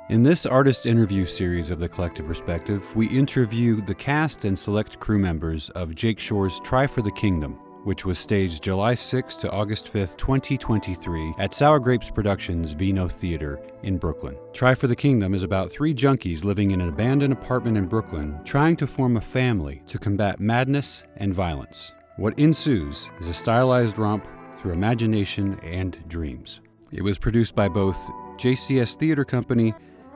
In this artist interview series of The Collective Perspective, we interview the cast and select crew members of Jake Shore's Try for the Kingdom, which was staged July 6 to August 5, 2023 at Sour Grapes Productions Vino Theater in Brooklyn. Try for the Kingdom is about three junkies living in an abandoned apartment in Brooklyn trying to form a family to combat madness and violence. What ensues is a stylized romp through imagination and dreams. It was produced by both JCS Theater Company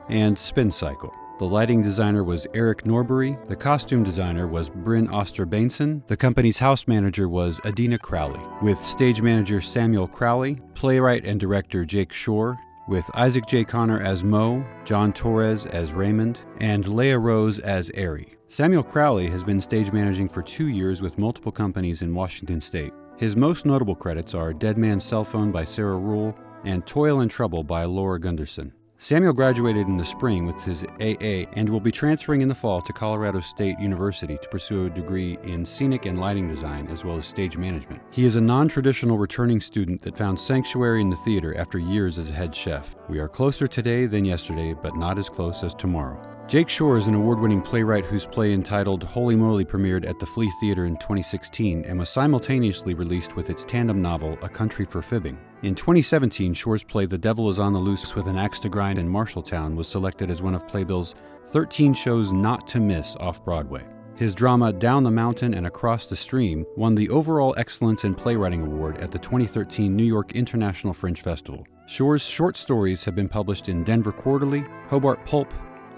and Spin Cycle. The lighting designer was Eric Norbury, the costume designer was Brynne Oster-Bainnson, the company's house manager was Adina Crowley, with stage manager Samuel Crowley, playwright and director Jake Shore, with Isaac J. Connor as Mo, John Torres as Raymond, and Leyah Rose as Ari. Samuel Crowley has been stage managing for 2 years with multiple companies in Washington State. His most notable credits are Dead Man's Cell Phone by Sarah Rule and Toil and Trouble by Laura Gunderson. Samuel graduated in the spring with his AA and will be transferring in the fall to Colorado State University to pursue a degree in scenic and lighting design as well as stage management. He is a non-traditional returning student that found sanctuary in the theater after years as a head chef. We are closer today than yesterday, but not as close as tomorrow. Jake Shore is an award-winning playwright whose play entitled Holy Moly premiered at the Flea Theater in 2016 and was simultaneously released with its tandem novel, A Country for Fibbing. In 2017, Shore's play The Devil is on the Loose with an Axe to Grind in Marshalltown was selected as one of Playbill's 13 shows not to miss off-Broadway. His drama Down the Mountain and Across the Stream won the Overall Excellence in Playwriting Award at the 2013 New York International Fringe Festival. Shore's short stories have been published in Denver Quarterly, Hobart Pulp,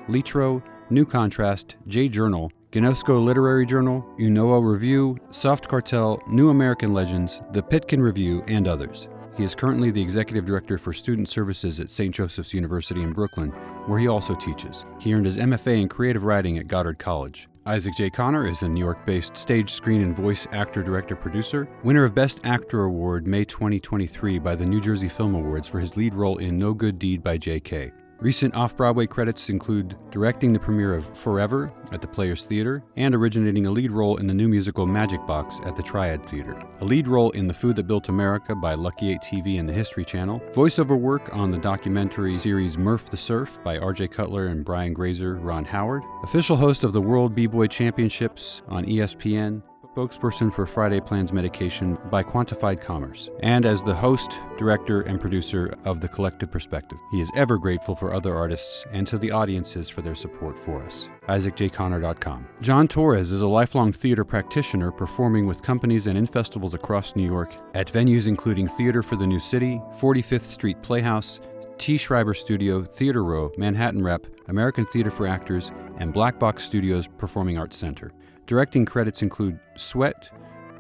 Litro, New Contrast, J Journal, Gnosco Literary Journal, Unoa Review, Soft Cartel, New American Legends, The Pitkin Review, and others. He is currently the Executive Director for Student Services at St. Joseph's University in Brooklyn, where he also teaches. He earned his MFA in Creative Writing at Goddard College. Isaac J. Connor is a New York-based stage, screen, and voice actor, director, producer, winner of Best Actor Award May 2023 by the New Jersey Film Awards for his lead role in No Good Deed by J.K. Recent off-Broadway credits include directing the premiere of Forever at the Players Theater and originating a lead role in the new musical Magic Box at the Triad Theater, a lead role in The Food That Built America by Lucky 8 TV and the History Channel, voiceover work on the documentary series Murph the Surf by R.J. Cutler and Brian Grazer, Ron Howard, official host of the World B-Boy Championships on ESPN, spokesperson for Friday Plans Medication by Quantified Commerce, and as the host, director, and producer of The Collective Perspective. He is ever grateful for other artists and to the audiences for their support for us. IsaacJConnor.com. John Torres is a lifelong theater practitioner performing with companies and in festivals across New York at venues including Theater for the New City, 45th Street Playhouse, T. Schreiber Studio, Theater Row, Manhattan Rep, American Theater for Actors, and Black Box Studios Performing Arts Center. Directing credits include Sweat,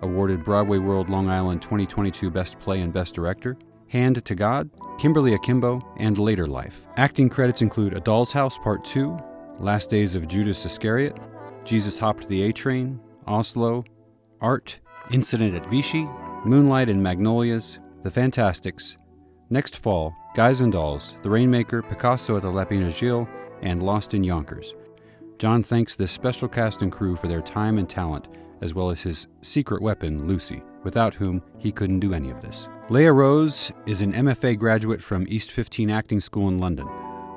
awarded Broadway World Long Island 2022 Best Play and Best Director, Hand to God, Kimberly Akimbo, and Later Life. Acting credits include A Doll's House Part 2, Last Days of Judas Iscariot, Jesus Hopped the A-Train, Oslo, Art, Incident at Vichy, Moonlight and Magnolias, The Fantastics, Next Fall, Guys and Dolls, The Rainmaker, Picasso at the Lapin Agile, and Lost in Yonkers. John thanks this special cast and crew for their time and talent, as well as his secret weapon, Lucy, without whom he couldn't do any of this. Leyah Rose is an MFA graduate from East 15 Acting School in London.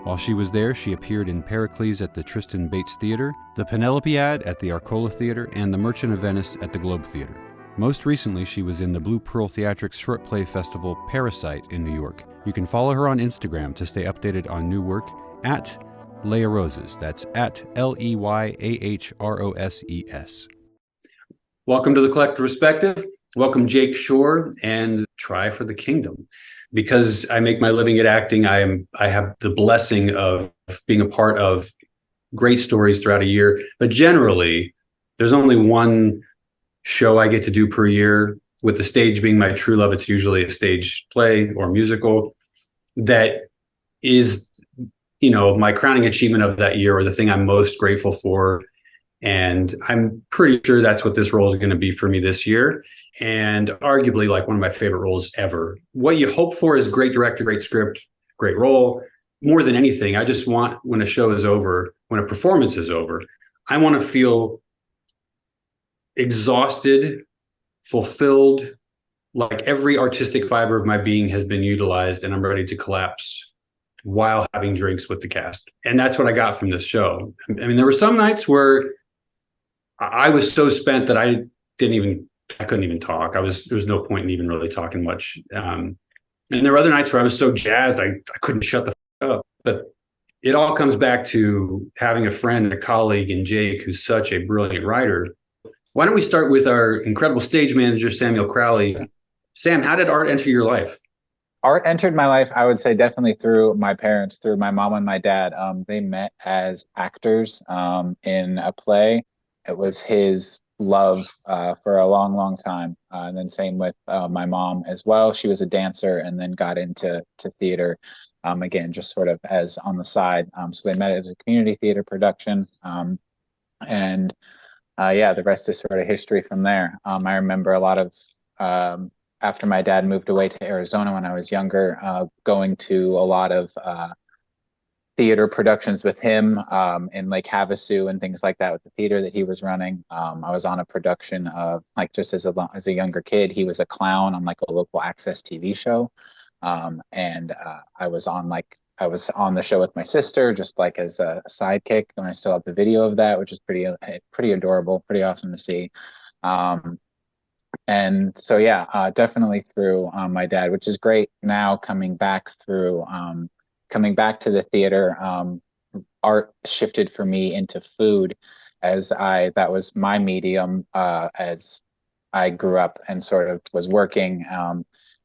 While she was there, she appeared in Pericles at the Tristan Bates Theater, the Penelopiad at the Arcola Theater, and the Merchant of Venice at the Globe Theater. Most recently, she was in the Blue Pearl Theatrics Short Play Festival Parasite in New York. You can follow her on Instagram to stay updated on new work at Leyah Roses. That's at LEYAHROSES. Welcome to The Collective Perspective. Welcome, Jake Shore, and Try for the Kingdom. Because I make my living at acting, I have the blessing of being a part of great stories throughout a year. But generally, there's only one show I get to do per year. With the stage being my true love, it's usually a stage play or musical that is, my crowning achievement of that year, or the thing I'm most grateful for. And I'm pretty sure that's what this role is going to be for me this year. And arguably like one of my favorite roles ever. What you hope for is great director, great script, great role. More than anything, I just want, when a show is over, when a performance is over, I want to feel exhausted, fulfilled, like every artistic fiber of my being has been utilized and I'm ready to collapse while having drinks with the cast. And that's what I got from this show. I mean, there were some nights where I was so spent that I couldn't even talk. There was no point in even really talking much. And there were other nights where I was so jazzed, I couldn't shut the fuck up. But it all comes back to having a friend, a colleague in Jake, who's such a brilliant writer. Why don't we start with our incredible stage manager, Samuel Crowley. Sam, how did art enter your life? Art entered my life, I would say, definitely through my parents, through my mom and my dad. They met as actors in a play. It was his love for a long, long time. And then same with my mom as well. She was a dancer and then got into theater, again, just sort of as on the side. So they met as a community theater production. And yeah, the rest is sort of history from there. I remember a lot of after my dad moved away to Arizona when I was younger, going to a lot of theater productions with him in Lake Havasu and things like that with the theater that he was running. I was on a production of, like, just as a younger kid, he was a clown on like a local access TV show. And I was on the show with my sister, just like as a sidekick, and I still have the video of that, which is pretty adorable, pretty awesome to see. And so, yeah, definitely through my dad, which is great now coming back to the theater. Art shifted for me into food that was my medium as I grew up and sort of was working.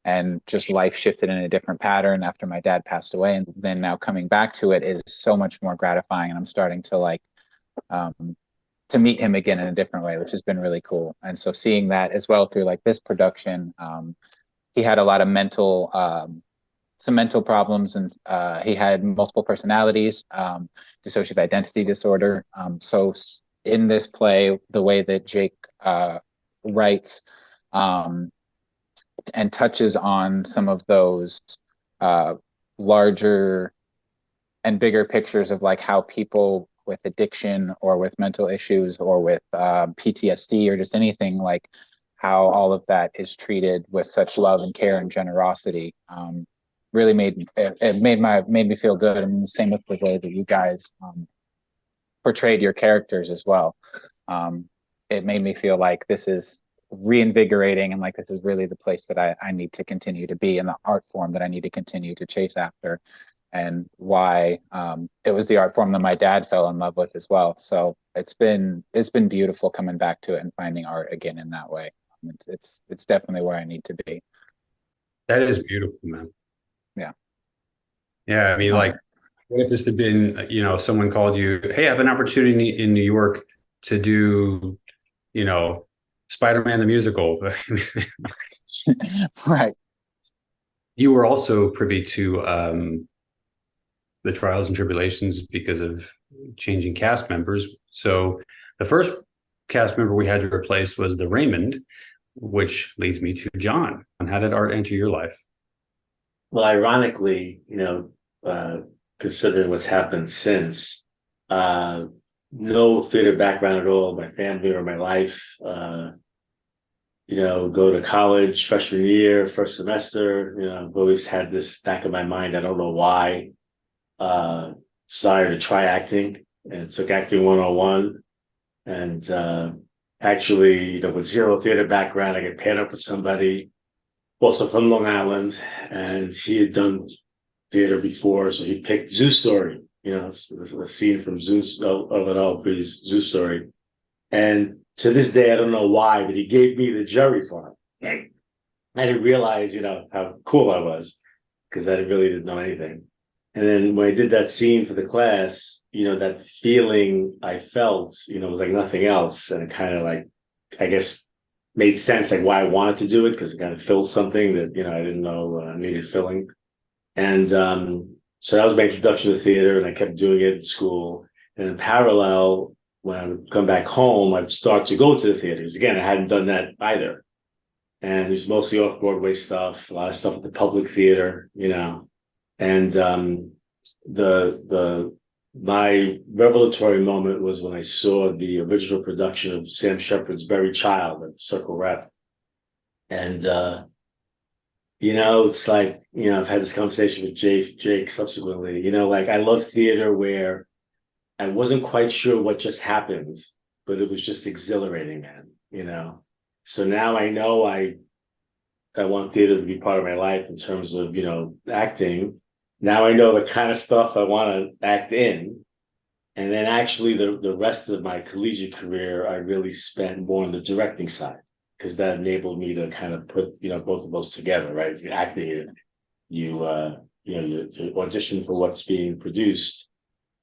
And just life shifted in a different pattern after my dad passed away. And then now coming back to it is so much more gratifying. And I'm starting to to meet him again in a different way, which has been really cool. And so seeing that as well through like this production, he had a lot of some mental problems, and he had multiple personalities, dissociative identity disorder. So in this play, the way that Jake writes and touches on some of those larger and bigger pictures of like how people with addiction or with mental issues or with PTSD or just anything, like how all of that is treated with such love and care and generosity, really made me feel good. And the same with the way that you guys portrayed your characters as well. It made me feel like this is reinvigorating and like this is really the place that I need to continue to be, and the art form that I need to continue to chase after, and why it was the art form that my dad fell in love with as well. So it's been beautiful coming back to it and finding art again in that way. It's definitely where I need to be. That is beautiful, man. Yeah. Yeah, I mean, like, what if this had been, someone called you, hey, I have an opportunity in New York to do, Spider-Man the musical. Right. You were also privy to the trials and tribulations because of changing cast members. So the first cast member we had to replace was the Raymond, which leads me to John. How did art enter your life? Well, ironically, considering what's happened since, no theater background at all, my family or my life. Go to college, freshman year, first semester, I've always had this back of my mind. I don't know why. Decided to try acting, and took acting 101. And actually, with zero theater background, I got paired up with somebody also from Long Island, and he had done theater before, so he picked Zoo Story, a scene from Elvin Aubrey's Zoo Story. And to this day, I don't know why, but he gave me the Jerry part. I didn't realize, how cool I was, because I really didn't know anything. And then when I did that scene for the class, that feeling I felt, was like nothing else. And it kind of like, I guess, made sense, like why I wanted to do it, because it kind of filled something that, I didn't know needed filling. And so that was my introduction to theater, and I kept doing it in school. And in parallel, when I would come back home, I'd start to go to the theaters. Again, I hadn't done that either. And it was mostly off-Broadway stuff, a lot of stuff at the public theater, And my revelatory moment was when I saw the original production of Sam Shepard's Very Child at Circle Rep. And, It's like, I've had this conversation with Jake subsequently, like I love theater where I wasn't quite sure what just happened, but it was just exhilarating, man. So now I know I want theater to be part of my life in terms of, acting. Now I know the kind of stuff I want to act in. And then actually the rest of my collegiate career, I really spent more on the directing side because that enabled me to kind of put, both of those together, right? If you're acting, you audition for what's being produced,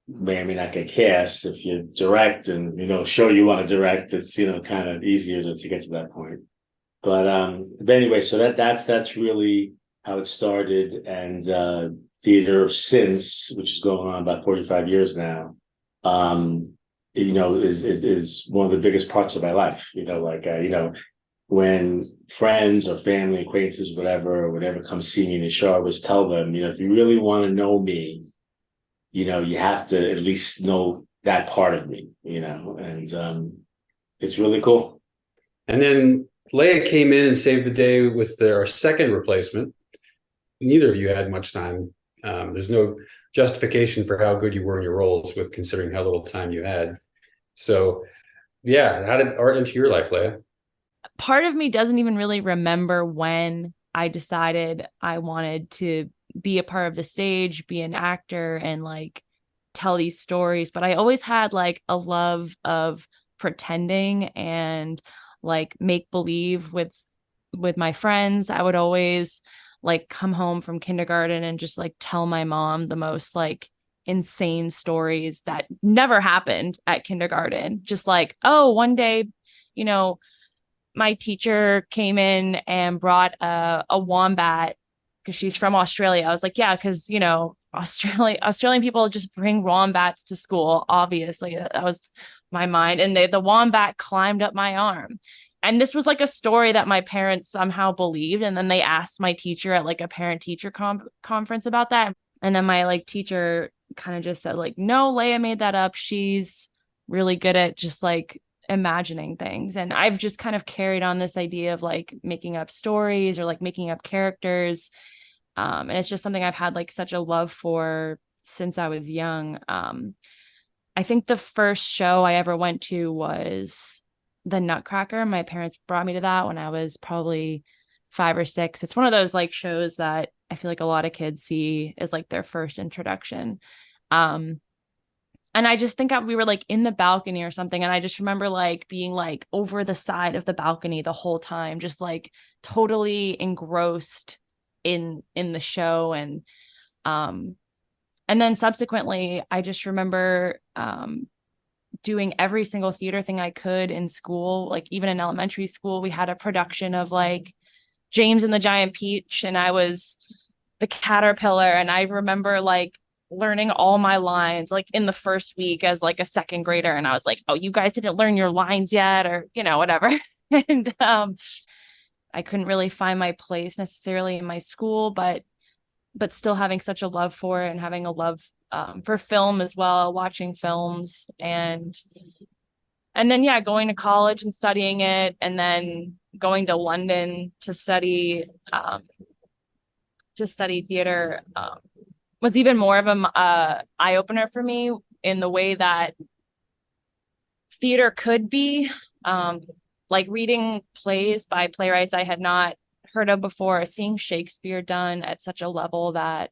may or may not get cast. If you direct and, show you want to direct, it's, kind of easier to get to that point. But anyway, so that's really how it started, and theater since, which is going on about 45 years now, is one of the biggest parts of my life. When friends or family, acquaintances, whatever come see me in the show, I always tell them, if you really want to know me, you have to at least know that part of me, and it's really cool. And then Leyah came in and saved the day with our second replacement. Neither of you had much time. There's no justification for how good you were in your roles, with considering how little time you had. So, yeah, how did art enter your life, Leyah? Part of me doesn't even really remember when I decided I wanted to be a part of the stage, be an actor, and like tell these stories. But I always had like a love of pretending and like make believe with my friends. I would always like come home from kindergarten and just like tell my mom the most like insane stories that never happened at kindergarten. Just like, oh, one day, my teacher came in and brought a wombat because she's from Australia. I was like, yeah, because Australian people just bring wombats to school. Obviously, that was my mind. And the wombat climbed up my arm. And this was like a story that my parents somehow believed. And then they asked my teacher at like a parent teacher conference about that. And then my like teacher kind of just said like, no, Leyah made that up. She's really good at just like imagining things. And I've just kind of carried on this idea of like making up stories or like making up characters. And it's just something I've had like such a love for since I was young. I think the first show I ever went to was The Nutcracker. My parents brought me to that when I was probably 5 or 6. It's one of those like shows that I feel like a lot of kids see as like their first introduction. And I just think we were like in the balcony or something. And I just remember like being like over the side of the balcony the whole time, just like totally engrossed in the show. And then subsequently, I just remember doing every single theater thing I could in school. Like even in elementary school, we had a production of like James and the Giant Peach, and I was the caterpillar. And I remember like learning all my lines like in the first week as like a second grader. And I was like, oh, you guys didn't learn your lines yet, or, whatever. And I couldn't really find my place necessarily in my school, but still having such a love for it and having a love for film as well, watching films and then, yeah, going to college and studying it, and then going to London to study theater was even more of a eye opener for me in the way that theater could be, like reading plays by playwrights I had not heard of before, seeing Shakespeare done at such a level that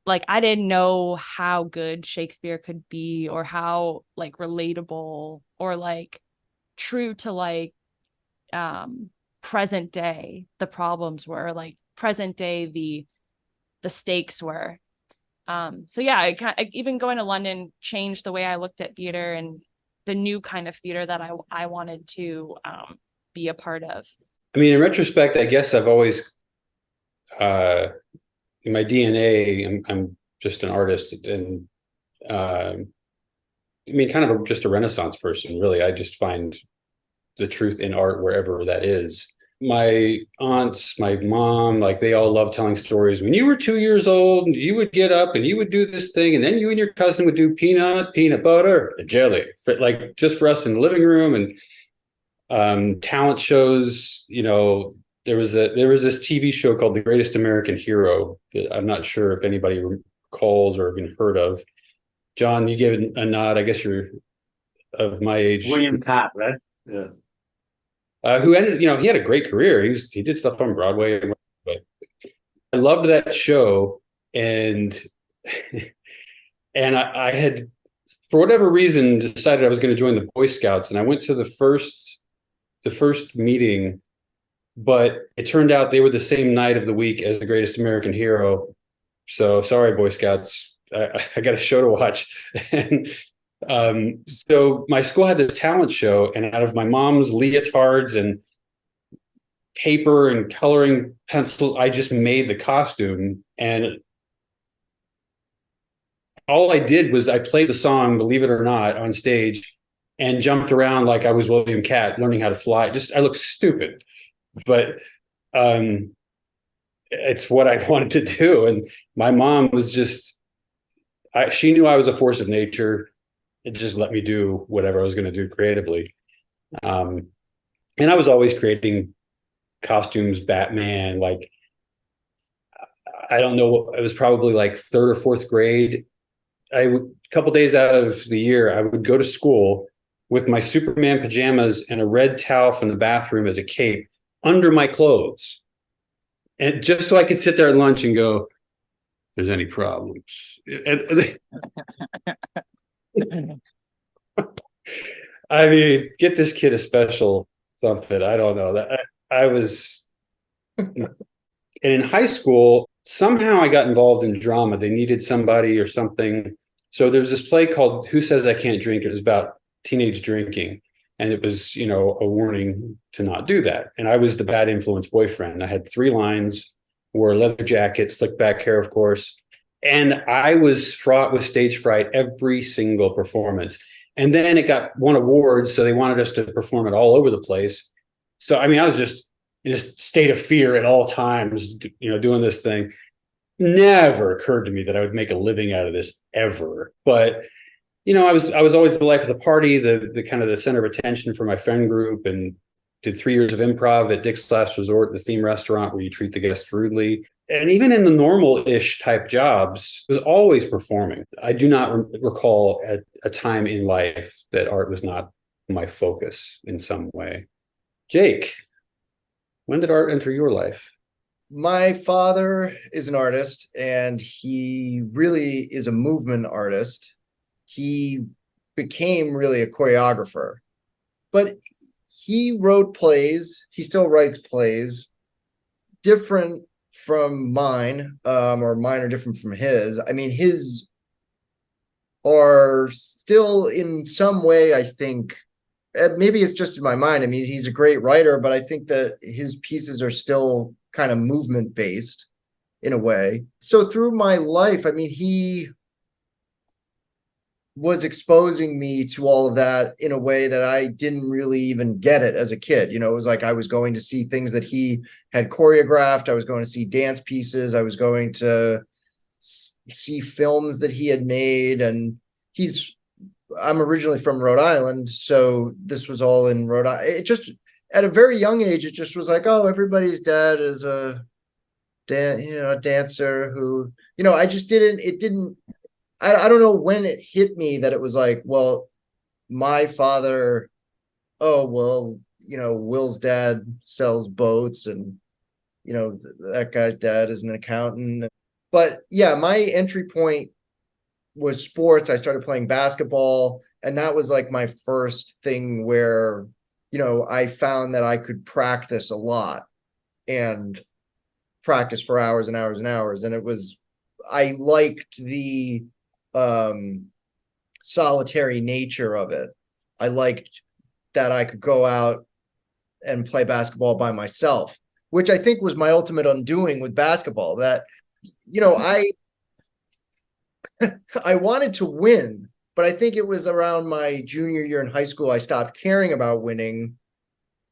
like I didn't know how good Shakespeare could be, or how like relatable or like true to like present day the problems were, like present day the stakes were. So yeah, even going to London changed the way I looked at theater and the new kind of theater that I wanted to be a part of. I mean, in retrospect, I guess I've always, in my DNA, I'm just an artist, and I mean, kind of just a Renaissance person, really. I just find the truth in art wherever that is. My aunts, my mom, like they all love telling stories. When you were 2 years old, you would get up and you would do this thing, and then you and your cousin would do peanut butter, and jelly, like just for us in the living room. And talent shows, there was this TV show called The Greatest American Hero that I'm not sure if anybody recalls or even heard of. John, you gave a nod. I guess you're of my age. William Pat, right? Yeah. Who ended, he had a great career. He did stuff on Broadway, but I loved that show, and and I had, for whatever reason, decided I was going to join the Boy Scouts, and I went to the first meeting, but it turned out they were the same night of the week as The Greatest American Hero. So sorry, Boy Scouts, I got a show to watch. And so my school had this talent show, and out of my mom's leotards and paper and coloring pencils, I just made the costume. And all I did was I played the song, Believe It or Not, on stage and jumped around like I was William Catt, learning how to fly. I looked stupid, but it's what I wanted to do. And my mom was she knew I was a force of nature. It just let me do whatever I was going to do creatively. And I was always creating costumes, Batman, like, I don't know, it was probably like third or fourth grade. A couple days out of the year, I would go to school with my Superman pajamas and a red towel from the bathroom as a cape under my clothes. And just so I could sit there at lunch and go, if there's any problems. I mean, get this kid a special something. I don't know. I was, and in high school, somehow I got involved in drama. They needed somebody or something. So there was this play called Who Says I Can't Drink? It was about teenage drinking. And it was, a warning to not do that. And I was the bad influence boyfriend. I had 3 lines, wore a leather jacket, slicked back hair, of course. And I was fraught with stage fright every single performance. And then it won awards, so they wanted us to perform it all over the place. So, I mean, I was just in a state of fear at all times, doing this thing. Never occurred to me that I would make a living out of this ever. But, I was always the life of the party, the kind of the center of attention for my friend group, and did 3 years of improv at Dick's Last Resort, the theme restaurant where you treat the guests rudely. And even in the normal-ish type jobs, I was always performing. I do not recall at a time in life that art was not my focus in some way. Jake, when did art enter your life? My father is an artist, and he really is a movement artist. He became really a choreographer, but he wrote plays. He still writes plays, different from mine, or mine are different from his. I mean, his are still in some way, I think, maybe it's just in my mind. I mean, he's a great writer, but I think that his pieces are still kind of movement based in a way. So through my life, I mean, he was exposing me to all of that in a way that I didn't really even get it as a kid. It was like I was going to see things that he had choreographed. I was going to see dance pieces. I was going to see films that he had made. And I'm originally from Rhode Island, so this was all in Rhode Island. It just, at a very young age, it just was like, oh, everybody's dad is a dancer who, I just didn't, I don't know when it hit me that it was like, well, my father, oh, well, Will's dad sells boats, and, that guy's dad is an accountant. But yeah, my entry point was sports. I started playing basketball, and that was like my first thing where, I found that I could practice a lot and practice for hours and hours and hours. And I liked the solitary nature of it. I liked that I could go out and play basketball by myself, which I think was my ultimate undoing with basketball. That, I wanted to win, but I think it was around my junior year in high school I stopped caring about winning,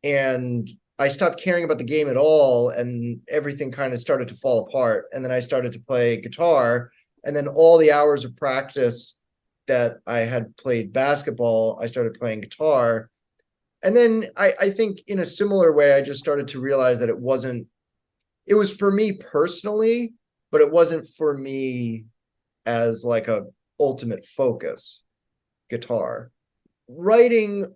and I stopped caring about the game at all, and everything kind of started to fall apart. And then I started to play guitar, and then all the hours of practice that I had played basketball, I started playing guitar. And then I think in a similar way, I just started to realize that it was for me personally, but it wasn't for me as like a ultimate focus, guitar. Writing,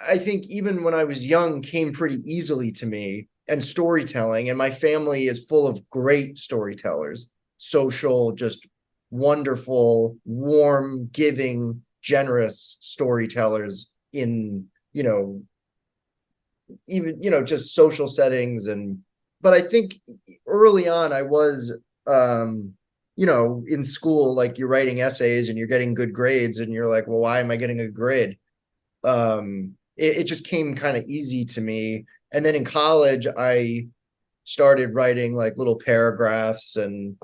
I think even when I was young, came pretty easily to me, and storytelling. And my family is full of great storytellers, social, just wonderful, warm, giving, generous storytellers in, even, just social settings. But I think early on I was, in school, like you're writing essays and you're getting good grades and you're like, well, why am I getting a grade? It just came kind of easy to me. And then in college, I started writing like little paragraphs, and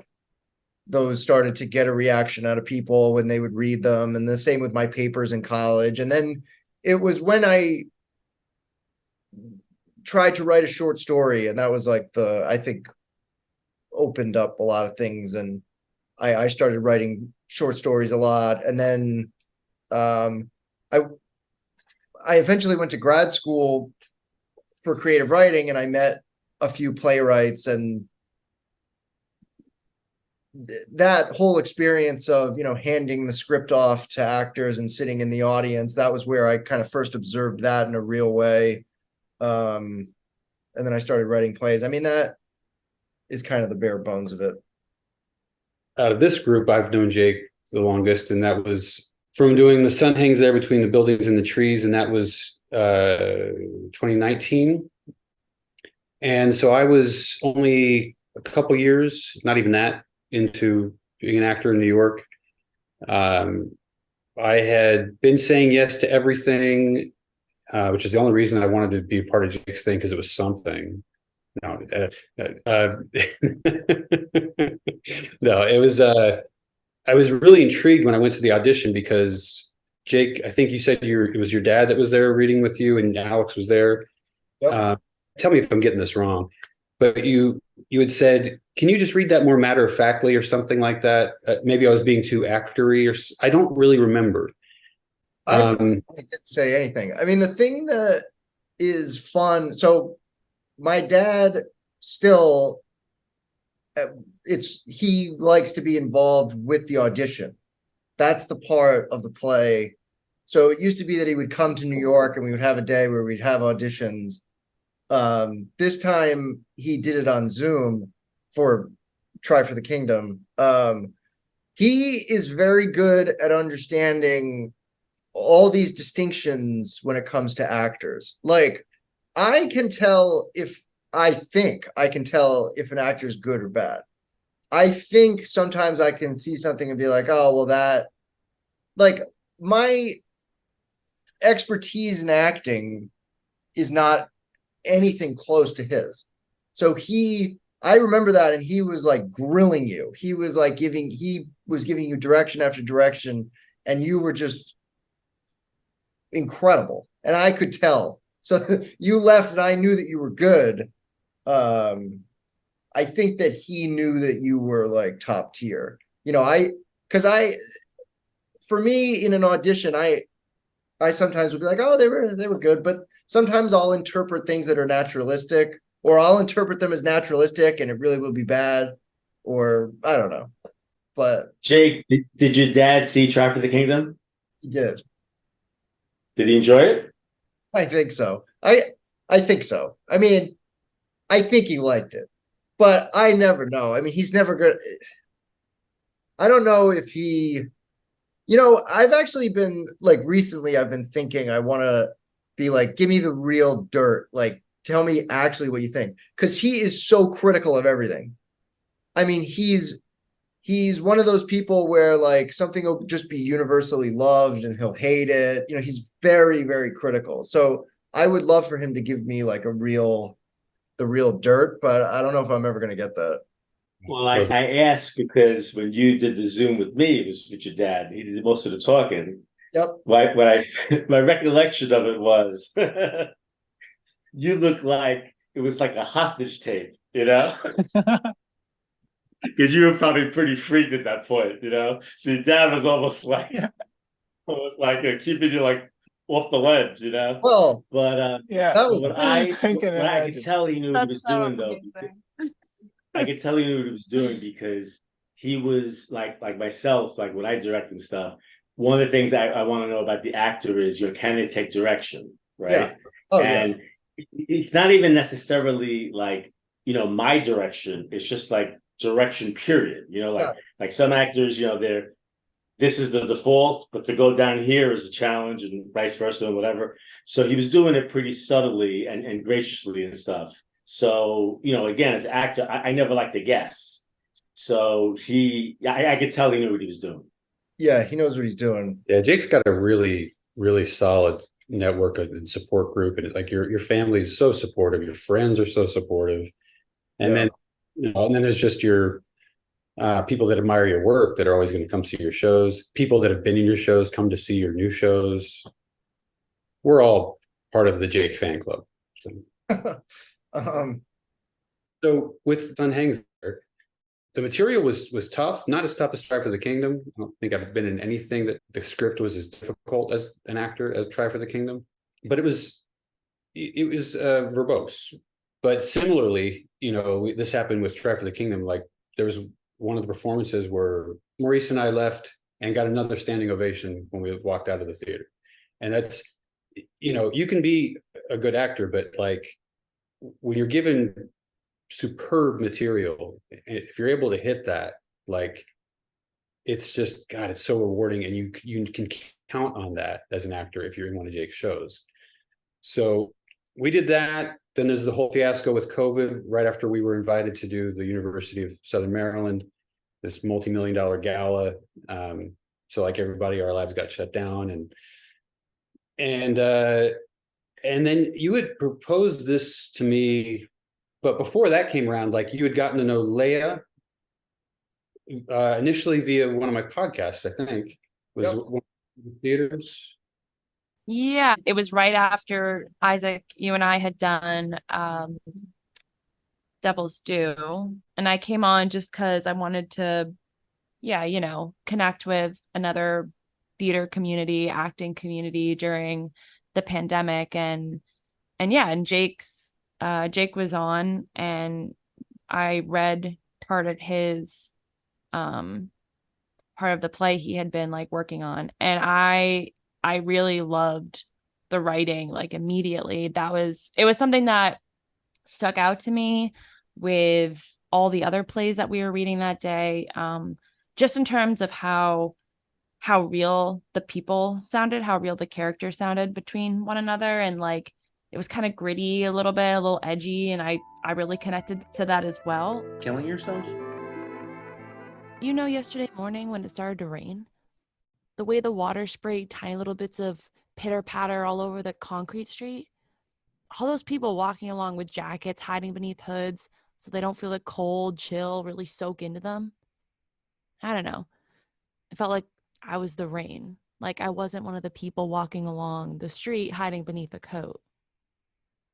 those started to get a reaction out of people when they would read them. And the same with my papers in college. And then it was when I tried to write a short story, and that was like I think opened up a lot of things. And I started writing short stories a lot. And then I eventually went to grad school for creative writing, and I met a few playwrights, and that whole experience of, handing the script off to actors and sitting in the audience, that was where I kind of first observed that in a real way. And then I started writing plays. I mean, that is kind of the bare bones of it. Out of this group, I've known Jake the longest, and that was from doing The Sun Hangs There Between the Buildings and the Trees, and that was 2019. And so I was only a couple years, not even that, into being an actor in New York. I had been saying yes to everything, which is the only reason I wanted to be a part of Jake's thing, because it was something. No, no, it was. I was really intrigued when I went to the audition, because Jake, I think you said it was your dad that was there reading with you, and Alex was there. Yep. Tell me if I'm getting this wrong, but you had said, "Can you just read that more matter of factly," or something like that? Maybe I was being too actory, or I don't really remember. I didn't say anything. I mean, the thing that is fun. So my dad still, he likes to be involved with the audition. That's the part of the play. So it used to be that he would come to New York and we would have a day where we'd have auditions. This time he did it on Zoom for Try for the Kingdom. He is very good at understanding all these distinctions when it comes to actors. Like, I can tell if an actor is good or bad. I think sometimes I can see something and be like, oh, well, that, like, my expertise in acting is not anything close to his. So I remember that, and he was like grilling you. He was giving you direction after direction, and you were just incredible. And I could tell. So you left and I knew that you were good. I think that he knew that you were like top tier. For me in an audition, I sometimes would be like, oh, they were good, but sometimes I'll interpret things that are naturalistic, or I'll interpret them as naturalistic and it really will be bad, or I don't know. But Jake, did your dad see Try for the Kingdom? he did. Did he enjoy it? I think so. I think so. I mean, I think he liked it, but I never know. I mean, he's never good. I don't know if he, I've actually been like recently, I've been thinking I want to be like, give me the real dirt. Like, tell me actually what you think. Because he is so critical of everything. I mean, he's one of those people where like something will just be universally loved and he'll hate it. He's very, very critical. So I would love for him to give me like the real dirt, but I don't know if I'm ever going to get that. Well, I asked because when you did the Zoom with me, it was with your dad. He did most of the talking. Yep. My recollection of it was you looked like it was like a hostage tape, because you were probably pretty freaked at that point, So your dad was almost like keeping you like off the ledge, you know. Well, But Yeah, that was what I can I could imagine. tell he knew what he was That's so doing though. amazing. I could tell he knew what he was doing because he was like myself, like when I direct and stuff. One of the things I want to know about the actor is, can they take direction, yeah. right? Oh yeah. And it's not even necessarily like, my direction. It's just like direction, period. Yeah. Like some actors, this is the default, but to go down here is a challenge, and vice versa, and whatever. So he was doing it pretty subtly and graciously and stuff. So, again, as an actor, I never like to guess. So I could tell he knew what he was doing. Yeah, he knows what he's doing. Yeah, Jake's got a really, really solid network and support group, and like your family is so supportive, your friends are so supportive, and Yeah. then there's just your people that admire your work that are always going to come see your shows. People that have been in your shows come to see your new shows. We're all part of the Jake fan club. um, So with Unhanged, the material was tough, not as tough as Try for the Kingdom. I don't think I've been in anything that the script was as difficult as an actor as Try for the Kingdom, but it was verbose. But similarly, this happened with Try for the Kingdom. Like there was one of the performances where Maurice and I left and got another standing ovation when we walked out of the theater. And that's, you can be a good actor, but like when you're given superb material, if you're able to hit that, like it's just, God, it's so rewarding, and you can count on that as an actor if you're in one of Jake's shows. So we did that. Then there's the whole fiasco with COVID right after we were invited to do the University of Southern Maryland, this multi-million-dollar gala. So like everybody, our labs got shut down, and then you had proposed this to me, but before that came around, like you had gotten to know Leyah initially via one of my podcasts, I think, was Yep. one of the theaters. Yeah, it was right after Isaac, you and I had done Devil's Due, and I came on just because I wanted to, connect with another theater community, acting community during the pandemic, and Jake was on, and I read part of his part of the play he had been like working on, and I really loved the writing like immediately. It was something that stuck out to me with all the other plays that we were reading that day, just in terms of how real the people sounded, how real the characters sounded between one another, and like it was kind of gritty a little edgy, and I really connected to that as well. Killing yourself? Yesterday morning when it started to rain, the way the water sprayed tiny little bits of pitter patter all over the concrete street, all those people walking along with jackets hiding beneath hoods so they don't feel the cold chill really soak into them. I don't know. It felt like I was the rain. Like I wasn't one of the people walking along the street hiding beneath a coat.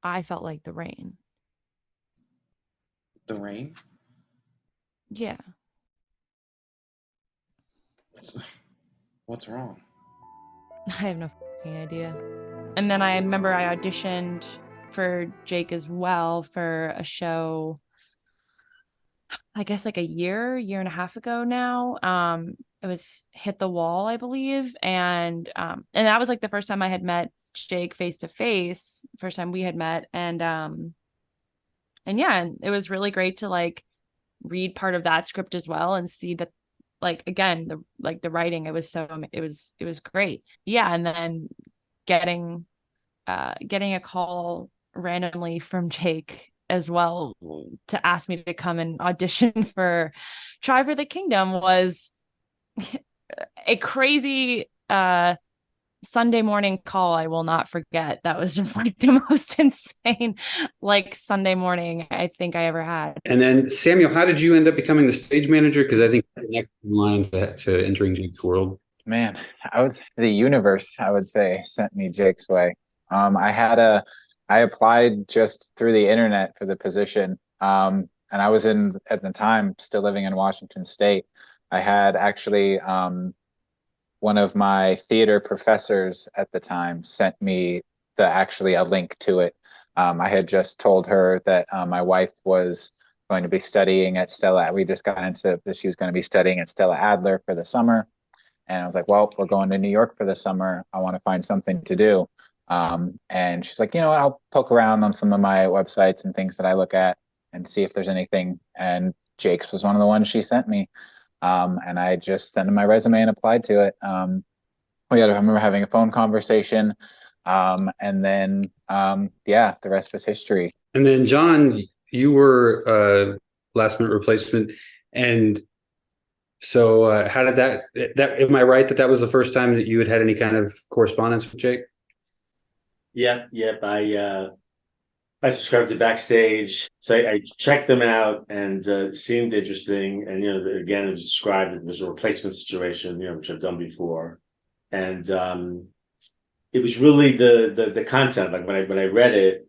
I felt like the rain. The rain? Yeah. What's wrong? I have no fucking idea. And then I remember I auditioned for Jake as well for a show, I guess like a year and a half ago now. It was Hit the Wall, I believe. And that was like the first time I had met Jake face to face, first time we had met. And it was really great to like read part of that script as well and see that, like, again, the writing, it was great. Yeah. And then getting a call randomly from Jake as well to ask me to come and audition for Try for the Kingdom was a crazy Sunday morning call I will not forget. That was just like the most insane like Sunday morning I think I ever had. And then Samuel, how did you end up becoming the stage manager? Because I think the next line to entering Jake's world. Man, the universe, I would say, sent me Jake's way. I applied just through the internet for the position. And I was at the time, still living in Washington State. I had actually one of my theater professors at the time sent me actually a link to it. I had just told her that my wife was going to be studying at Stella. We just got into that she was going to be studying at Stella Adler for the summer. And I was like, well, we're going to New York for the summer. I want to find something to do. And she's like, you know what? I'll poke around on some of my websites and things that I look at and see if there's anything. And Jake's was one of the ones she sent me. And I just sent him my resume and applied to it. I remember having a phone conversation. And then, yeah, the rest was history. And then, John, you were a last minute replacement. And so how did that, am I right that was the first time that you had any kind of correspondence with Jake? Yep. I subscribed to Backstage, so I checked them out, and seemed interesting. And again, it was described it was a replacement situation, which I've done before, and it was really the content. Like when I read it,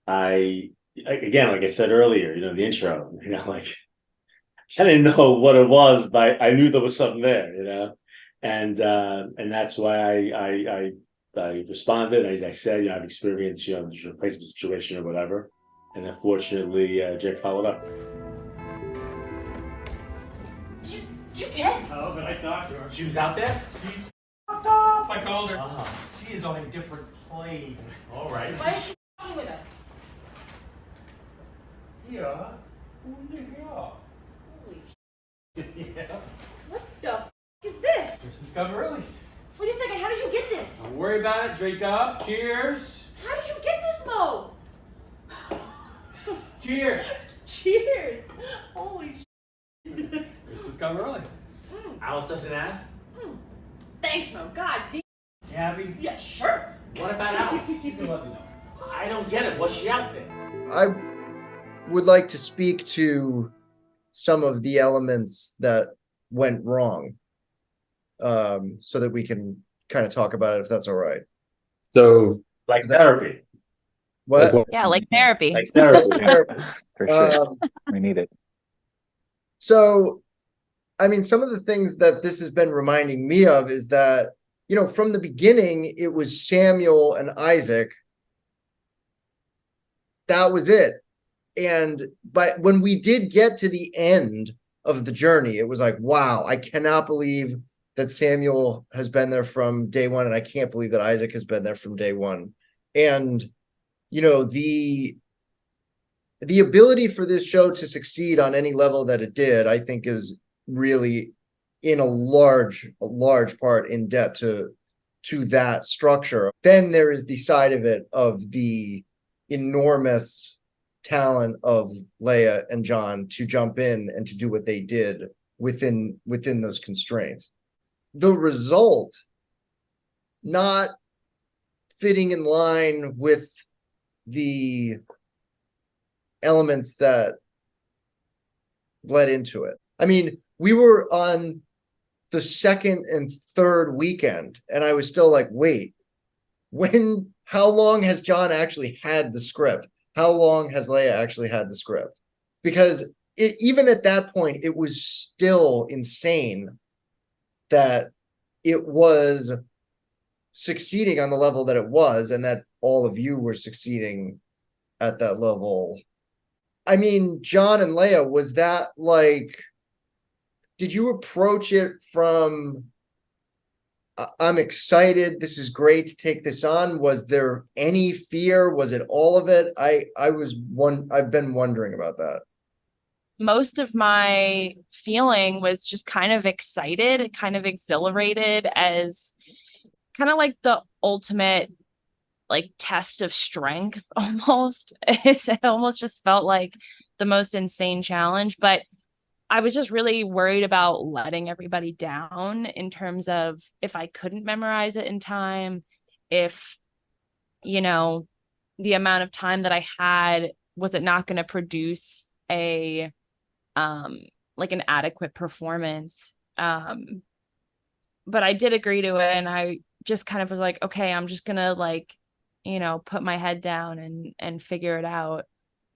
again, like I said earlier, the intro, like I didn't know what it was, but I knew there was something there, and that's why I responded. I said, I've experienced, this replacement situation or whatever. And unfortunately, Jake followed up. Did you get? Oh, but I talked to her. She was out there? She's fucked up. I called her. She is on a different plane. All right. Why is she f***ing with us? Yeah. Holy Yeah. what the f*** is this? Christmas coming early. Wait a second, how did you get this? Don't worry about it. Drink up. Cheers. How did you get this, Mo? Cheers. Cheers! Holy Christmas coming early. Alice doesn't have? Thanks, Mo. God damn. Gabby? Yeah, sure. What about Alice? You can let me know. I don't get it. Was she out there? I would like to speak to some of the elements that went wrong, so that we can kind of talk about it, if that's all right. So, Like therapy. What? Yeah, like therapy. Like therapy. For sure. Um, We need it. So, I mean, some of the things that this has been reminding me of is that, from the beginning, it was Samuel and Isaac. That was it. But when we did get to the end of the journey, it was like, wow, I cannot believe that Samuel has been there from day one, and I can't believe that Isaac has been there from day one. And, the ability for this show to succeed on any level that it did, I think, is really in a large part in debt to that structure. Then there is the side of it of the enormous talent of Leyah and John to jump in and to do what they did within those constraints. The result not fitting in line with the elements that led into it. I mean, we were on the second and third weekend, and I was still like, wait, how long has John actually had the script? How long has Leyah actually had the script? Because even at that point, it was still insane that it was succeeding on the level that it was, and that all of you were succeeding at that level. I mean, John and Leyah, was that like, did you approach it from, I'm excited, this is great to take this on? Was there any fear? Was it all of it? I've been wondering about that. Most of my feeling was just kind of excited, kind of exhilarated, as kind of like the ultimate like test of strength almost. It almost just felt like the most insane challenge, but I was just really worried about letting everybody down in terms of if I couldn't memorize it in time, if, the amount of time that I had, was it not going to produce a, like an adequate performance. But I did agree to it, and I just kind of was like, okay, I'm just going to like, put my head down and figure it out.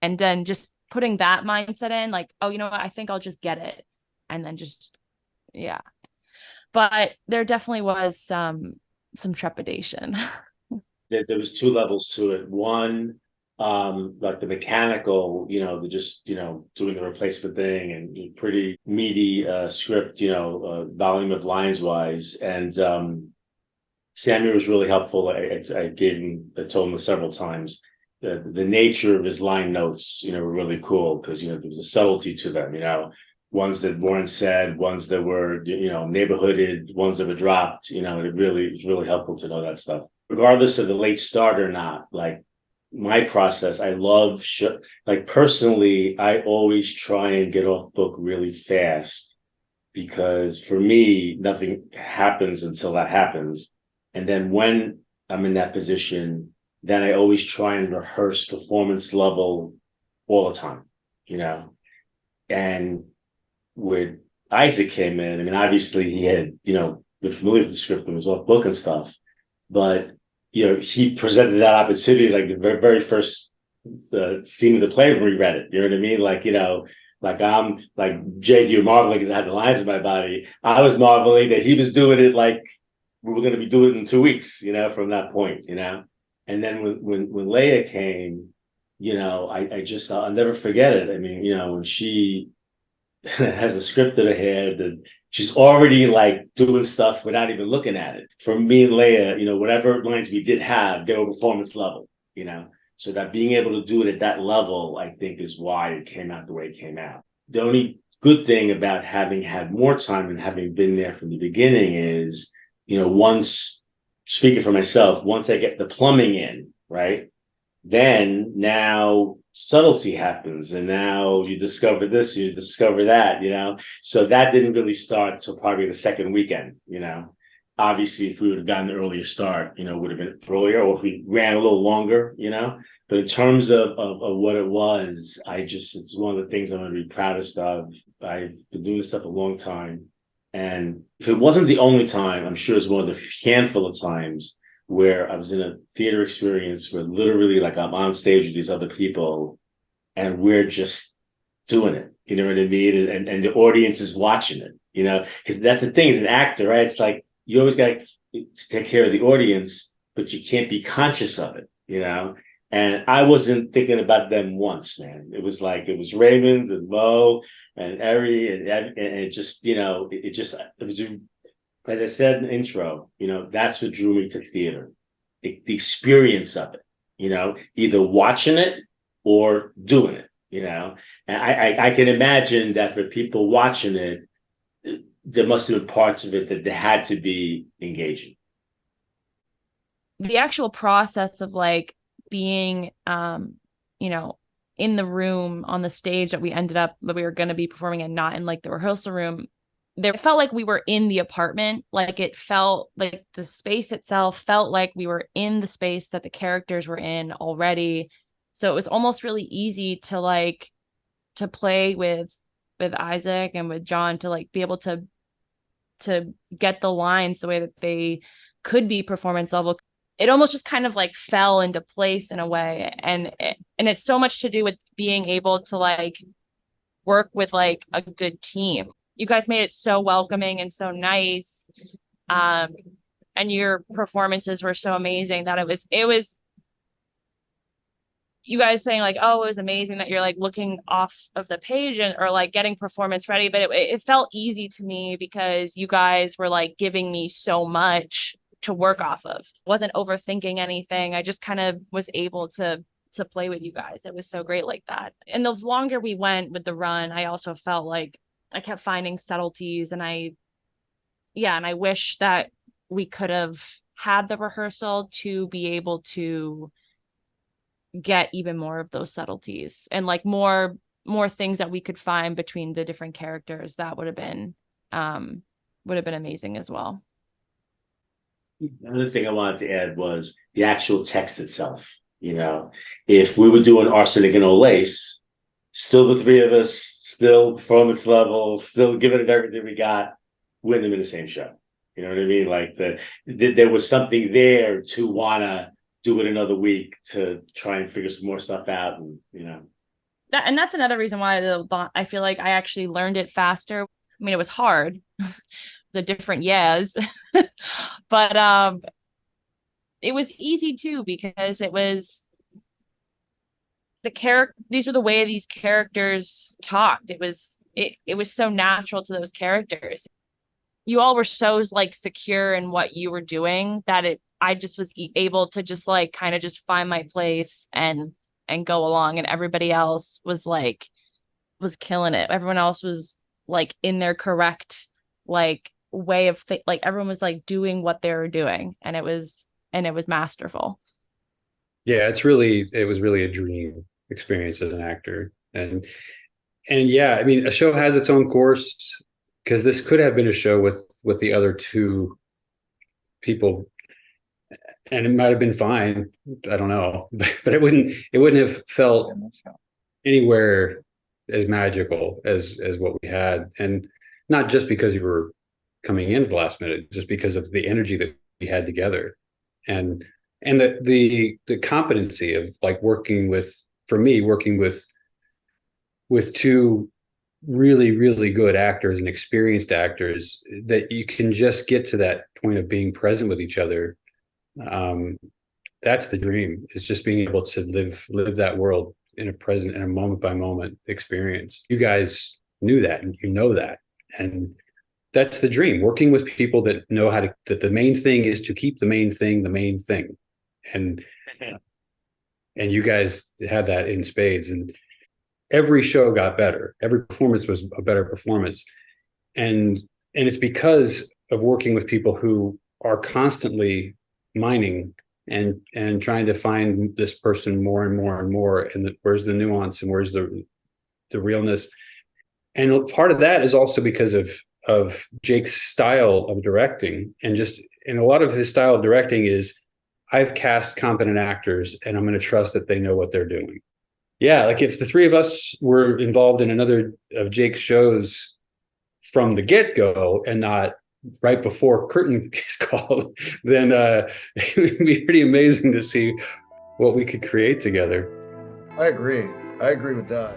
And then just putting that mindset in, like, oh, you know what, I think I'll just get it. And then just, yeah. but there definitely was some trepidation. There was two levels to it. One, like the mechanical, the just, doing the replacement thing and pretty meaty script, volume of lines wise. And Sammy was really helpful. I told him several times. The nature of his line notes, were really cool because, there was a subtlety to them, ones that weren't said, ones that were, neighborhooded, ones that were dropped, it was really helpful to know that stuff. Regardless of the late start or not, like my process, I love, like personally, I always try and get off book really fast because for me, nothing happens until that happens. And then when I'm in that position, then I always try and rehearse performance level all the time, and when Isaac came in, I mean, obviously he had, been familiar with the script and was off book and stuff, but, he presented that opportunity like the very, very first scene of the play when we read it. You know what I mean? Like, like I'm like Jake, you're marveling because I had the lines in my body. I was marveling that he was doing it like we were going to be doing it in 2 weeks, from that point, And then when Leyah came, I'll never forget it. I mean, when she has a script in her head and she's already like doing stuff without even looking at it. For me and Leyah, whatever lines we did have, they were performance level, so that being able to do it at that level, I think is why it came out the way it came out. The only good thing about having had more time and having been there from the beginning is, once, speaking for myself, once I get the plumbing in, right, then now subtlety happens and now you discover this, you discover that, so that didn't really start till probably the second weekend. Obviously if we would have gotten an earlier start, would have been earlier, or if we ran a little longer, but in terms of what it was, it's one of the things I'm going to be proudest of. I've been doing this stuff a long time, and if it wasn't the only time, I'm sure it's one of the handful of times where I was in a theater experience where literally like I'm on stage with these other people and we're just doing it. You know what I mean? And the audience is watching it, because that's the thing as an actor, right? It's like you always got to take care of the audience, but you can't be conscious of it, And I wasn't thinking about them once, man. It was like, it was Raymond and Mo and Eri and it just, it was, as I said in the intro, that's what drew me to theater, the experience of it, either watching it or doing it, and I can imagine that for people watching it, there must have been parts of it that they had to be engaging. The actual process of like being, in the room on the stage that we were going to be performing and not in like the rehearsal room, there felt like we were in the apartment. Like it felt like the space itself felt like we were in the space that the characters were in already. So it was almost really easy to play with Isaac and with John to like be able to get the lines the way that they could be performance level. It almost just kind of like fell into place in a way. And it's so much to do with being able to like work with like a good team. You guys made it so welcoming and so nice. And your performances were so amazing that it was you guys saying like, oh, it was amazing that you're like looking off of the page or like getting performance ready. But it felt easy to me because you guys were like giving me so much to work off of. Wasn't overthinking anything. I just kind of was able to play with you guys. It was so great like that. And the longer we went with the run, I also felt like I kept finding subtleties, and I wish that we could have had the rehearsal to be able to get even more of those subtleties and like more things that we could find between the different characters. That would have been amazing as well. Another thing I wanted to add was the actual text itself. If we were doing Arsenic and Olace, still the three of us, still performance level, still giving it everything we got, wouldn't have been the same show. You know what I mean? Like there was something there to wanna do it another week to try and figure some more stuff out, and and that's another reason why I feel like I actually learned it faster. I mean, it was hard, the different yes. But it was easy too, because it was these were the way these characters talked. It was so natural to those characters. You all were so like secure in what you were doing that I just was able to just like kind of just find my place and go along, and everybody else was killing it. Everyone else was like in their correct like way of like everyone was like doing what they were doing, and it was masterful. Yeah, it was really a dream experience as an actor. And yeah, I mean, a show has its own course, because this could have been a show with the other two people, and it might have been fine. I don't know, but it wouldn't have felt anywhere as magical as what we had. And not just because you were coming in at the last minute, just because of the energy that we had together, and the competency of like working with two really, really good actors and experienced actors, that you can just get to that point of being present with each other. That's the dream, is just being able to live that world in a moment by moment experience. You guys knew that, and you know that, and that's the dream, working with people that know that the main thing is to keep the main thing, and you guys had that in spades. And every show got better. Every performance was a better performance. And it's because of working with people who are constantly mining and trying to find this person more and more and more. And where's the nuance, and where's the realness? And part of that is also because of Jake's style of directing, and a lot of his style of directing is, I've cast competent actors and I'm going to trust that they know what they're doing. Yeah, like if the three of us were involved in another of Jake's shows from the get-go and not right before curtain is called, then it would be pretty amazing to see what we could create together. I agree with that.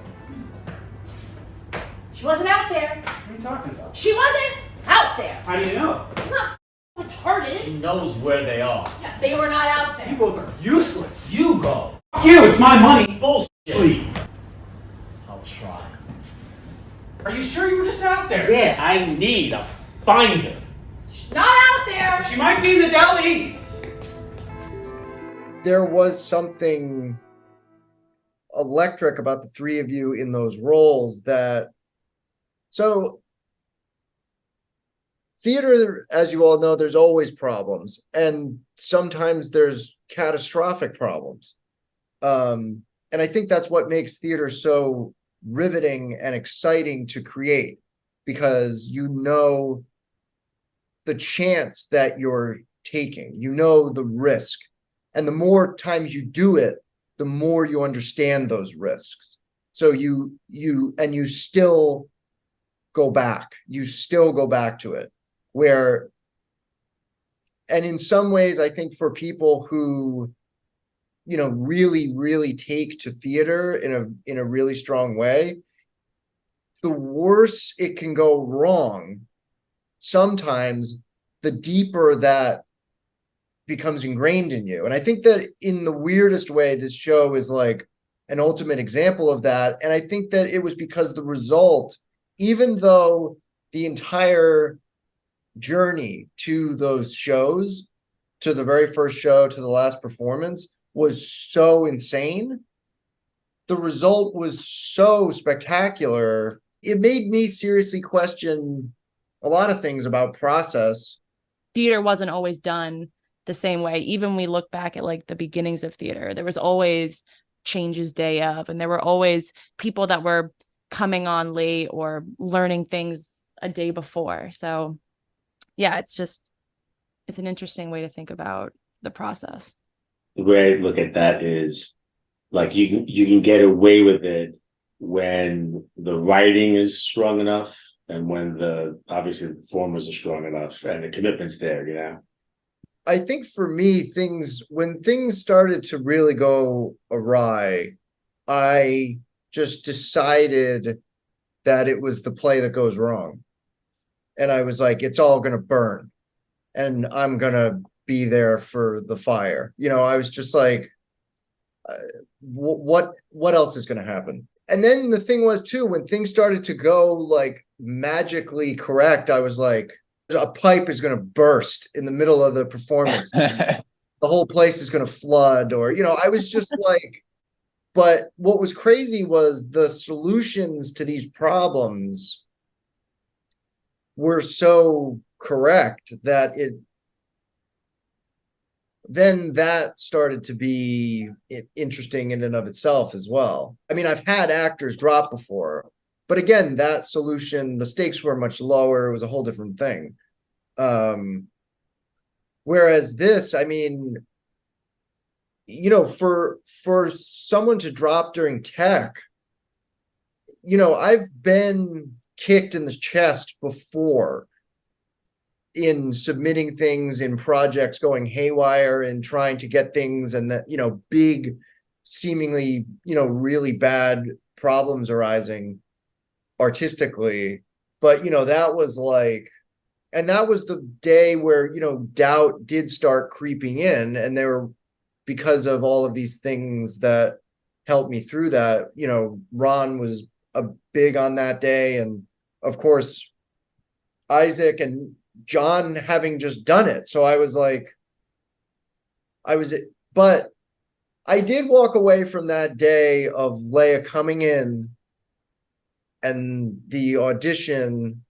She wasn't out there. What are you talking about? She wasn't out there. How do you know? I'm not retarded. She knows where they are. Yeah, they were not out there. You both are useless. You go. F you, it's my money. Bullshit. Please. I'll try. Are you sure you were just out there? Yeah, I need a finder. She's not out there. She might be in the deli. There was something electric about the three of you in those roles. So theater, as you all know, there's always problems, and sometimes there's catastrophic problems. And I think that's what makes theater so riveting and exciting to create, because you know the chance that you're taking, you know the risk, and the more times you do it, the more you understand those risks. So you still go back to it, and in some ways, I think for people who really, really take to theater in a really strong way, the worse it can go wrong, sometimes the deeper that becomes ingrained in you. And I think that in the weirdest way, this show is like an ultimate example of that. And I think that it was because the result, even though the entire journey to those shows, to the very first show, to the last performance, was so insane, the result was so spectacular, it made me seriously question a lot of things about process. Theater wasn't always done the same way. Even when we look back at like the beginnings of theater, there was always changes day of, and there were always people that were coming on late or learning things a day before. So yeah, it's an interesting way to think about the process. The way I look at that is like you can get away with it when the writing is strong enough, and when obviously the performers are strong enough and the commitment's there, I think for me, when things started to really go awry, I just decided that it was the play that goes wrong. and I was like, it's all gonna burn, and I'm gonna be there for the fire. I was just like, what else is gonna happen? And then the thing was too, when things started to go like magically correct, I was like, a pipe is gonna burst in the middle of the performance. The whole place is gonna flood, or I was just like, but what was crazy was the solutions to these problems were so correct that then that started to be interesting in and of itself as well. I mean, I've had actors drop before, but again, that solution, the stakes were much lower. It was a whole different thing. Whereas this, I mean, for someone to drop during tech, I've been kicked in the chest before in submitting things, in projects going haywire and trying to get things, and that big, seemingly really bad problems arising artistically. But that was like, and that was the day where doubt did start creeping in, and there were, because of all of these things that helped me through that. Ron was a big on that day, and of course Isaac and John having just done it. So I was like, but I did walk away from that day of Leyah coming in and the audition,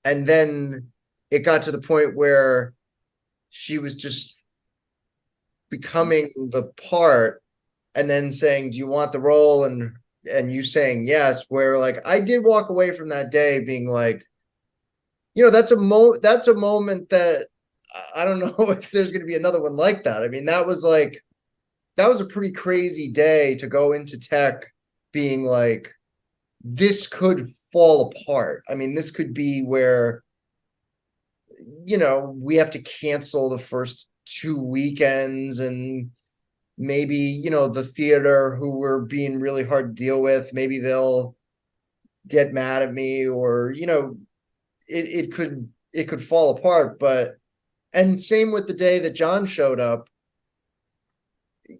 and then it got to the point where she was just becoming the part, and then saying, do you want the role, and you saying yes, where like I did walk away from that day being like, that's a moment that I don't know if there's going to be another one like that. I mean, that was a pretty crazy day to go into tech being like, this could fall apart. I mean, this could be where we have to cancel the first 2 weekends, and maybe the theater, who were being really hard to deal with, maybe they'll get mad at me, or it could fall apart. But, and same with the day that John showed up,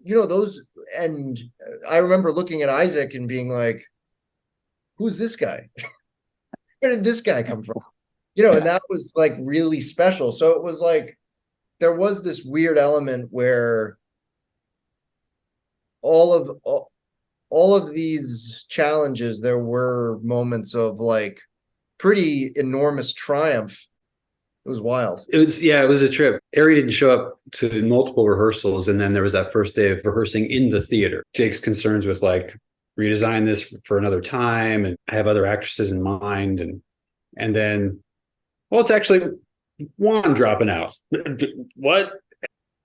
those, and I remember looking at Isaac and being like, who's this guy? Where did this guy come from? And that was like really special. So it was like, there was this weird element where all of these challenges, there were moments of like pretty enormous triumph. It was wild. It was a trip. Ari didn't show up to multiple rehearsals, and then there was that first day of rehearsing in the theater. Jake's concerns with like, redesign this for another time, and I have other actresses in mind, and then, well, it's actually Juan dropping out. What?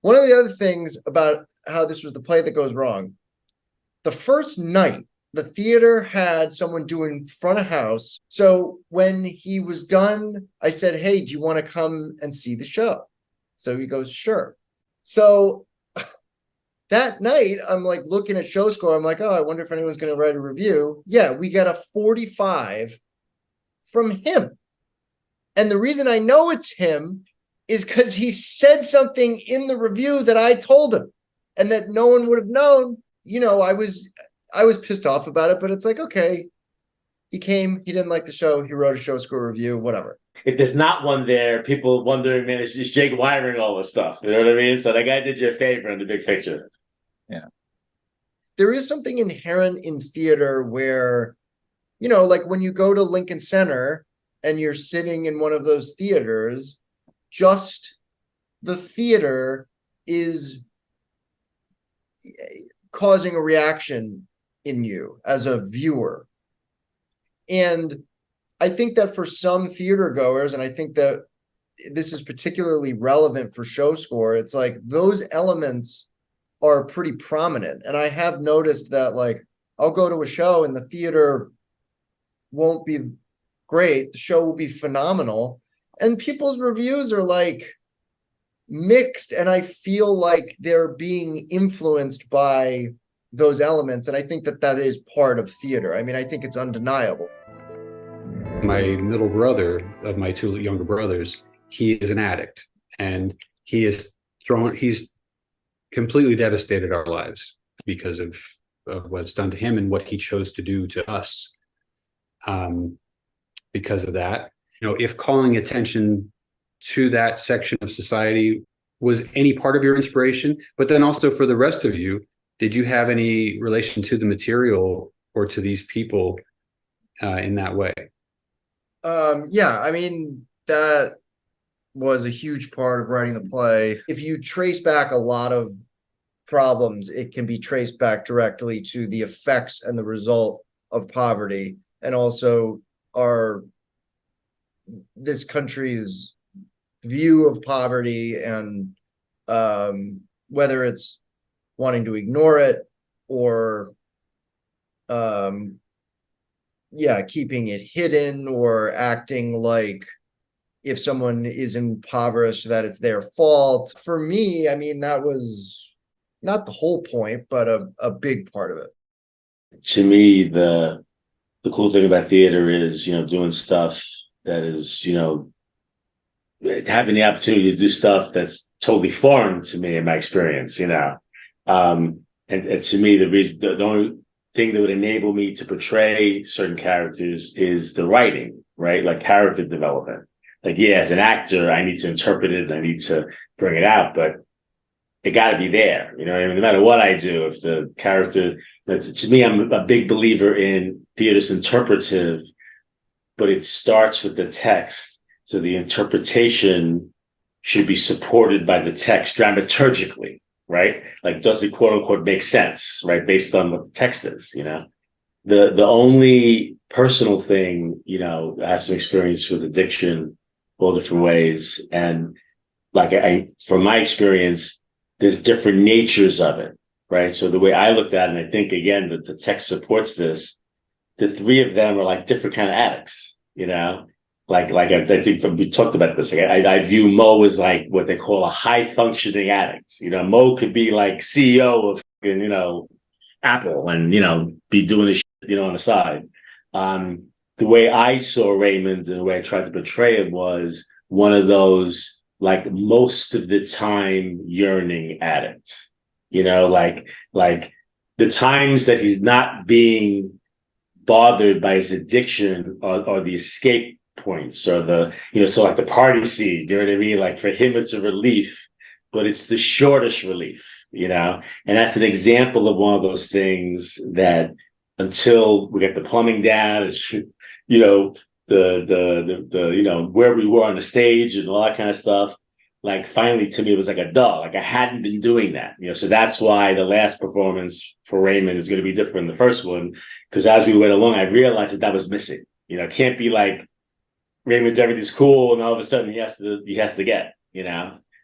One of the other things about how this was the play that goes wrong, the first night, the theater had someone doing front of house. So when he was done, I said, hey, do you want to come and see the show? So he goes, sure. So that night, I'm like looking at show score. I'm like, oh, I wonder if anyone's going to write a review. Yeah, we got a 45 from him. And the reason I know it's him is because he said something in the review that I told him, and that no one would have known. I was pissed off about it, but it's like, okay, he came, he didn't like the show, he wrote a show score review, whatever. If there's not one there, people wondering, man, is Jake wiring all this stuff? You know what I mean? So that guy did you a favor in the big picture. Yeah. There is something inherent in theater where, like when you go to Lincoln Center and you're sitting in one of those theaters, just the theater is causing a reaction in you as a viewer. And I think that for some theater goers, and I think that this is particularly relevant for show score, it's like those elements are pretty prominent. And I have noticed that, like, I'll go to a show and the theater won't be great. The show will be phenomenal. And people's reviews are like mixed. And I feel like they're being influenced by those elements. And I think that that is part of theater. I mean, I think it's undeniable. My middle brother, of my two younger brothers, he is an addict, and he's completely devastated our lives because of what's done to him and what he chose to do to us. Because of that, if calling attention to that section of society was any part of your inspiration, but then also for the rest of you, did you have any relation to the material or to these people in that way? Yeah, I mean, that was a huge part of writing the play. If you trace back a lot of problems, it can be traced back directly to the effects and the result of poverty, and also this country's view of poverty, and whether it's wanting to ignore it or keeping it hidden, or acting like if someone is impoverished that it's their fault. For me, I mean, that was not the whole point, but a big part of it. To me, the cool thing about theater is, doing stuff that is, having the opportunity to do stuff that's totally foreign to me in my experience, and to me, the only thing that would enable me to portray certain characters is the writing, right? Like character development. Like, yeah, as an actor, I need to interpret it, and I need to bring it out, but it got to be there. I mean, no matter what I do, if the character, to me, I'm a big believer in theater's interpretive, but it starts with the text. So the interpretation should be supported by the text dramaturgically, right? Like, does it quote unquote make sense, right? Based on what the text is, the only personal thing, I have some experience with addiction, all different ways. And like, from my experience, there's different natures of it, right? So the way I looked at it, and I think again that the text supports this, the three of them are like different kind of addicts, Like I think we talked about this. Like I view Mo as like what they call a high functioning addict. Mo could be like CEO of Apple and be doing this on the side. The way I saw Raymond and the way I tried to portray him was one of those like most of the time yearning addict. Like the times that he's not being bothered by his addiction or the escape points, or so like the party scene, you know what I mean? Like for him, it's a relief, but it's the shortest relief, and that's an example of one of those things that until we get the plumbing down, the where we were on the stage and all that kind of stuff, like finally to me it was like a duh, like I hadn't been doing that, so that's why the last performance for Raymond is going to be different than the first one, because as we went along I realized that was missing. It can't be like Raymond's everything's cool and all of a sudden he has to get,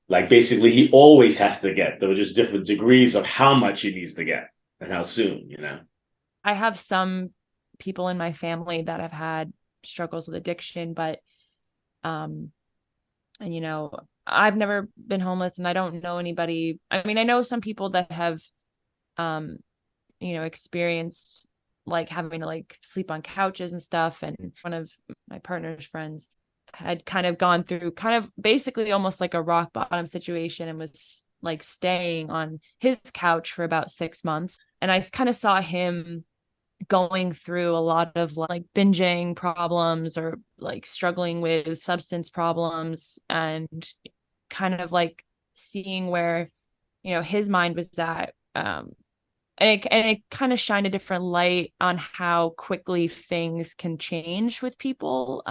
like basically he always has to get. There were just different degrees of how much he needs to get and how soon. I have some people in my family that have had struggles with addiction, but and I've never been homeless, and I don't know anybody. I mean, I know some people that have experienced like having to like sleep on couches and stuff, and one of my partner's friends had kind of gone through kind of basically almost like a rock bottom situation and was like staying on his couch for about 6 months, and I kind of saw him going through a lot of like binging problems or like struggling with substance problems, and kind of like seeing where his mind was at, and it kind of shined a different light on how quickly things can change with people.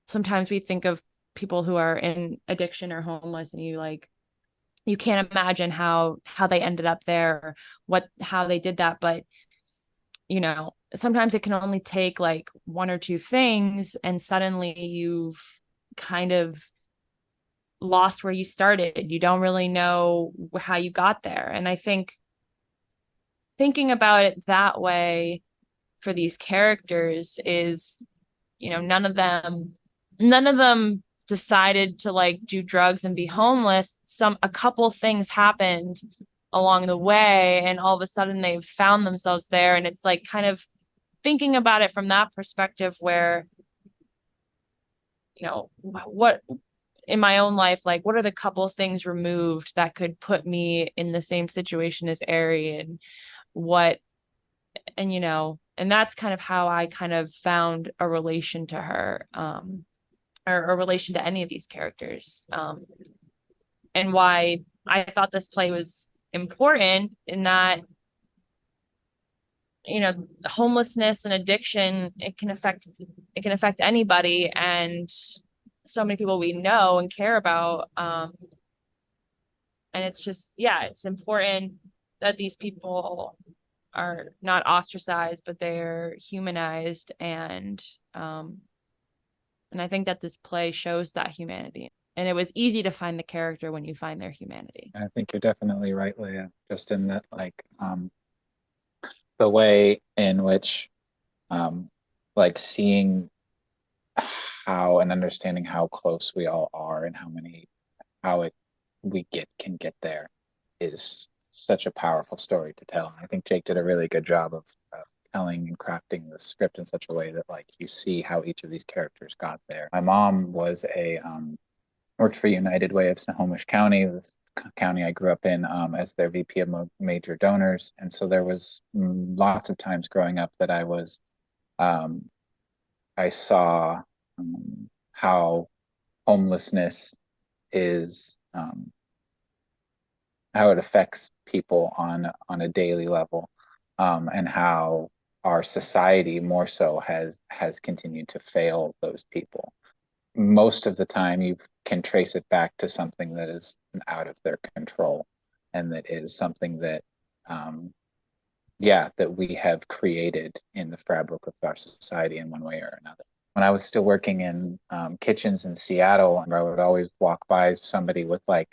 Sometimes we think of people who are in addiction or homeless, and you can't imagine how they ended up there, how they did that. But, sometimes it can only take like one or two things, and suddenly you've kind of lost where you started. You don't really know how you got there. And I think thinking about it that way for these characters is, none of them decided to like do drugs and be homeless. A couple things happened along the way, and all of a sudden they've found themselves there, and it's like kind of thinking about it from that perspective, where, you know, what in my own life, like, what are the couple things removed that could put me in the same situation as Ari, and you know, and that's kind of how I kind of found a relation to her, or a relation to any of these characters, and why I thought this play was important, in that, you know, homelessness and addiction, it can affect anybody, and so many people we know and care about, and it's just, yeah, it's important that these people are not ostracized, but they're humanized, and I think that this play shows that humanity, and it was easy to find the character when you find their humanity. I think you're definitely right, Leyah, just in that, like, the way in which, like, seeing how and understanding how close we all are, and we can get there, is such a powerful story to tell. And I think Jake did a really good job of telling and crafting the script in such a way that, like, you see how each of these characters got there. My mom was worked for United Way of Snohomish County, this county I grew up in, as their VP of major donors. And so there was lots of times growing up that I saw how homelessness is, how it affects people on a daily level, and how our society more so has continued to fail those people. Most of the time you can trace it back to something that is out of their control, and that is something that that we have created in the fabric of our society in one way or another. When I was still working in kitchens in Seattle, I would always walk by somebody with, like,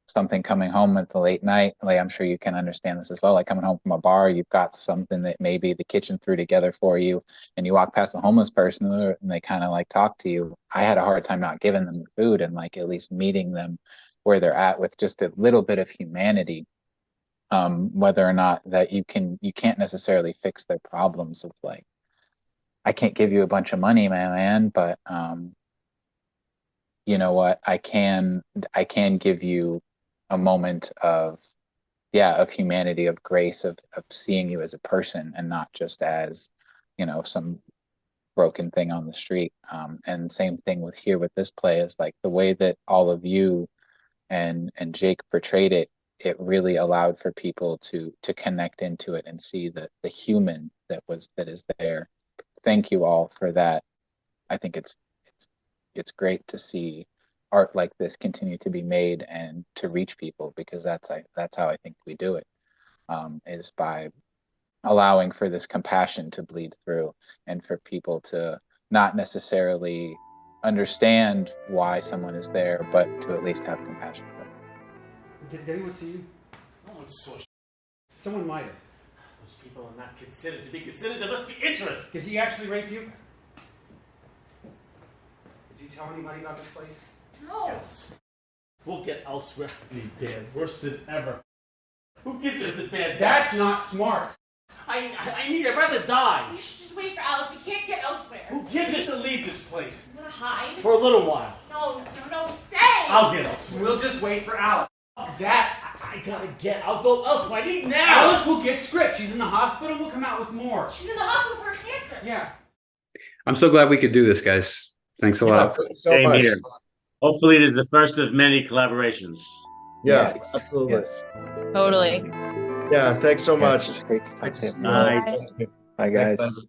something coming home at the late night. Like, I'm sure you can understand this as well. Like, coming home from a bar, you've got something that maybe the kitchen threw together for you, and you walk past a homeless person and they kind of, like, talk to you. I had a hard time not giving them the food, and, like, at least meeting them where they're at with just a little bit of humanity. Whether or not that you can't necessarily fix their problems of, like, I can't give you a bunch of money, my man, but you know what? I can give you a moment of humanity, of grace, of seeing you as a person, and not just as, you know, some broken thing on the street. And same thing with this play, is, like, the way that all of you and Jake portrayed it, it really allowed for people to connect into it and see the human that is there. Thank you all for that. I think it's great to see art like this continue to be made and to reach people, because that's how I think we do it, is by allowing for this compassion to bleed through, and for people to not necessarily understand why someone is there, but to at least have compassion for them. Did anyone see you? No one saw. Someone might have. Those people are not considered to be considered. There must be interest. Did he actually rape you? Did you tell anybody about this place? No. Yes. We'll get elsewhere. Be bad, worse than ever. Who gives us a bad? That's not smart. I'd rather die. You should just wait for Alice. We can't get elsewhere. Who gives us to leave this place? You wanna hide? For a little while. No, stay! I'll get elsewhere. We'll just wait for Alice. That I gotta get. I'll go elsewhere. I need now. Alice will get scripts. She's in the hospital. We'll come out with more. She's in the hospital for her cancer. Yeah. I'm so glad we could do this, guys. Thanks a lot. Thank you so Same much. here. Hopefully, it is the first of many collaborations. Yes. Absolutely. Yes. Totally. Yeah. Thanks so much. It's great to talk to you. Bye. Bye, guys. Thanks, bud.